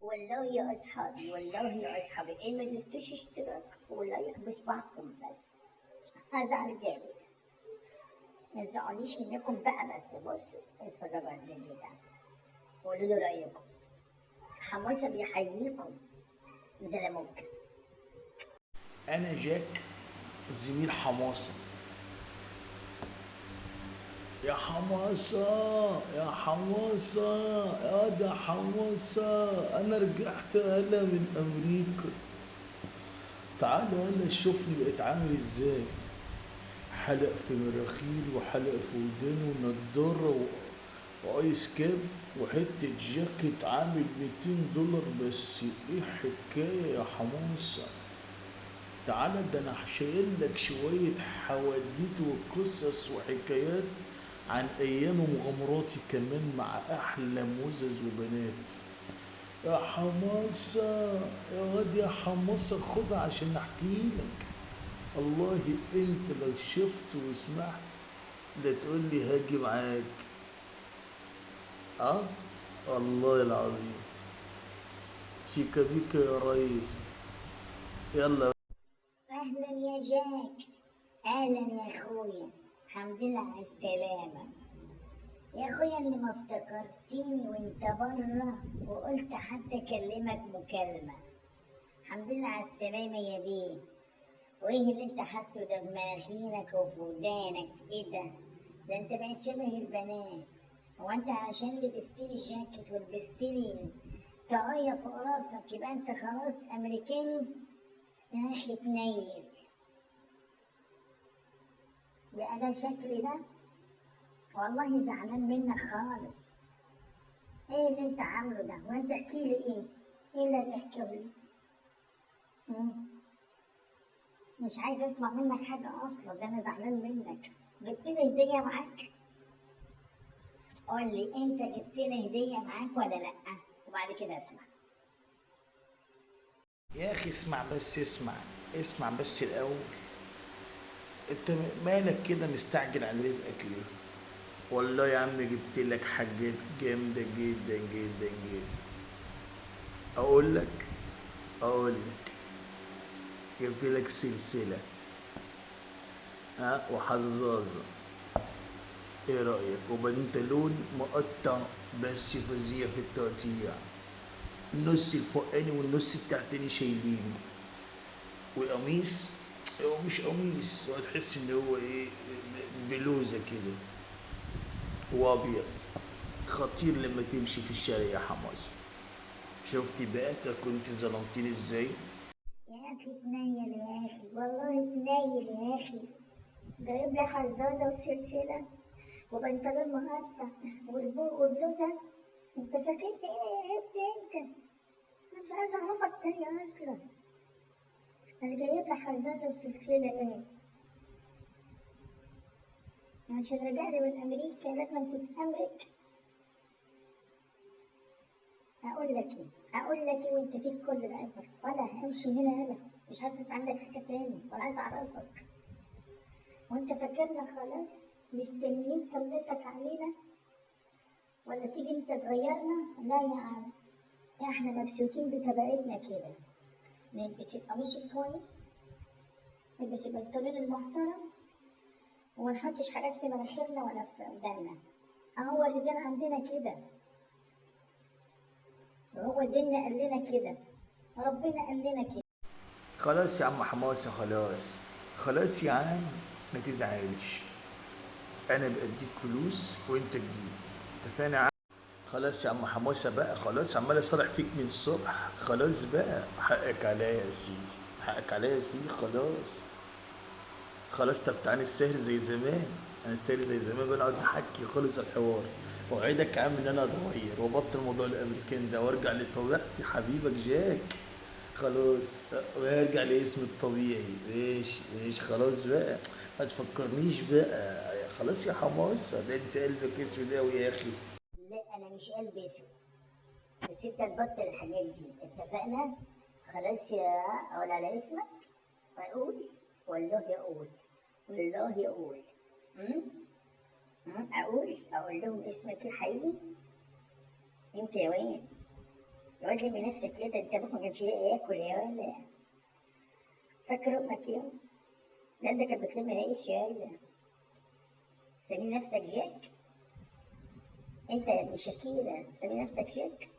والله يا أصحابي، والله يا أصحابي، إن ما دوستوش اشتراك والله يحبس بعضكم بس. هزعل جامد. ما تزعلونيش منكم بقى، بس بصوا اتفرجوا على الفيديو ده وقولوا له رأيكم. حماسة بيحييكم زلموك. انا جاك زميل حماسة. يا حماسة يا حماسة يا ده حماسة، انا رجعت هلا من امريكا. تعالوا هلا شوفني بقيت عامل ازاي. حلق في مراخيل وحلق في وداني ونضارة وايس كاب وحتة جاكيت عامل $200. بس ايه حكاية يا حماسة؟ تعالى ده انا شايل لك شوية حواديت وقصص وحكايات عن ايام ومغامراتي كمان مع احلى موزز وبنات. يا حماسة يا واد يا حماسة، خدها عشان احكي لك. والله انت لو شفت وسمعت لا تقول لي هاجي معاك. اه والله العظيم. شيكا بيكا يا ريس. يلا. أهلا يا جاك. أهلا يا أخويا. الحمد لله على السلامة يا أخويا، اللي ما افتكرتيني وأنت برا وقلت حتى أكلمك مكالمة. الحمد لله على السلامة يا بيه. وايه اللي انت حاطه ده في مناخيرك وفي ودانك؟ ايه ده؟ ده انت بقيت شبه البنات. هو انت عشان لبستلي الجاكيت ولبستلي طاقية فوق راسك يبقى انت خلاص امريكاني؟ يا اخي تنيل. بقى ده شكلي ده؟ والله زعلان منك خالص. ايه اللي انت عامله ده؟ وانت تحكي لي ايه؟ ايه اللي هتحكيه لي؟ مش عايز اسمع منك حاجة اصلا، ده انا زعلان منك. جبت لي هدية معاك؟ قول لي انت جبت لي هدية معاك ولا لأ؟ وبعد كده اسمع. يا اخي اسمع بس اسمع. اسمع بس الاول. انت مالك كده مستعجل على رزقك ليه؟ والله يا عم جبت لك حاجات جامدة جدا جدا جدا. اقول لك اقول لك جبت لك سلسلة، ها، وحظاظة. ايه رأيك؟ وبنطلون مقطع بس فظيع في التقطيع. النص الفوقاني والنص التحتاني شايلينه. وقميص، هو مش قميص، هو تحس ان هو ايه، بلوزة كده وابيض. خطير لما تمشي في الشارع يا حماس. شفتي بقى انت كنت ظلمتني ازاي؟ يا اخي تنيل يا اخي، والله تنيل يا اخي. جايب لي حزازة وسلسلة وبنطلون مقطع وبلوزة. انت فاكرني ايه يا ابني انت؟ انا مش عايزة اعرفك تاني اصلا. انا جايب لي حزازة وسلسلة ايه؟ عشان رجعلي من امريكا لازم تتأمرك. اقول لك ايه وانت فيك كل العبر، ولا همشي هنا انا. مش حاسس عندك حاجه تاني ولا عايز اعرفك. وانت فاكرنا خلاص مستنيين طلتك علينا؟ ولا تيجي انت تغيرنا؟ لا يا عم، احنا مبسوطين بطبيعتنا كده. نلبس القميص الكويس، نلبس البنطلون المحترم، وما نحطش حاجات في مناخيرنا ولا في ودانا. هو الرجال عندنا كده، وهو ديننا قال لنا كده، وربنا قال لنا كده. خلاص يا عم حماسة، خلاص. خلاص يا عم، ما تزعلش. انا بديك فلوس وانت تجيب. اتفقنا يا عم؟ خلاص يا عم حماسة بقى، خلاص عمال اصرح فيك من الصبح. خلاص بقى، حقك عليا يا سيدي، حقك عليا يا سيدي. خلاص خلاص. طب تعالى نسهر زي زمان. هنسهر زي زمان بقى، نقعد نحكي. خلص الحوار. اوعدك يا عم ان انا اتغير وابطل موضوع الامريكان ده وارجع لطبيعتي حبيبك جاك. خلاص وارجع لاسمي الطبيعي. ماشي ماشي خلاص بقى. ما تفكرنيش بقى. خلاص يا حماصة، ده انت قلبك اسود اوي يا اخي. لا انا مش قلبي اسود، بس انت تبطل الحاجات دي، اتفقنا؟ خلاص يا، اقول على اسمك؟ اقول؟ والله اقول، والله اقول. أمم؟ اقول لهم اسمك الحقيقي؟ انت يا وين؟ يقعد لي بنفسك كده، انت ابوك ما كانش لاقي ياكل يا ولا؟ فاكر امك يوم؟ لا ده كانت بتلم العيش يا ولا. سمي نفسك جاك؟ انت يا ابن شكيرة سمي نفسك جاك؟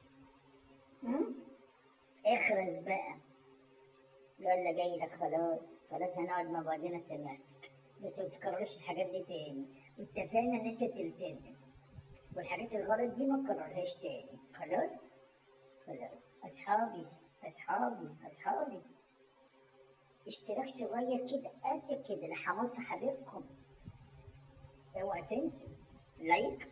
اخرس بقى. يلا جاي لك خلاص خلاص، هنقعد مع بعضنا سمعتك، بس ما تكررش الحاجات دي تاني. اتفقنا ان انت تلتزم، والحاجات الغلط دي ما تكررهاش تاني. خلاص خلاص. اصحابي اصحابي اصحابي، اشتراك صغير كده قد كده لحماس حبيبكم، اوعى تنسوا لايك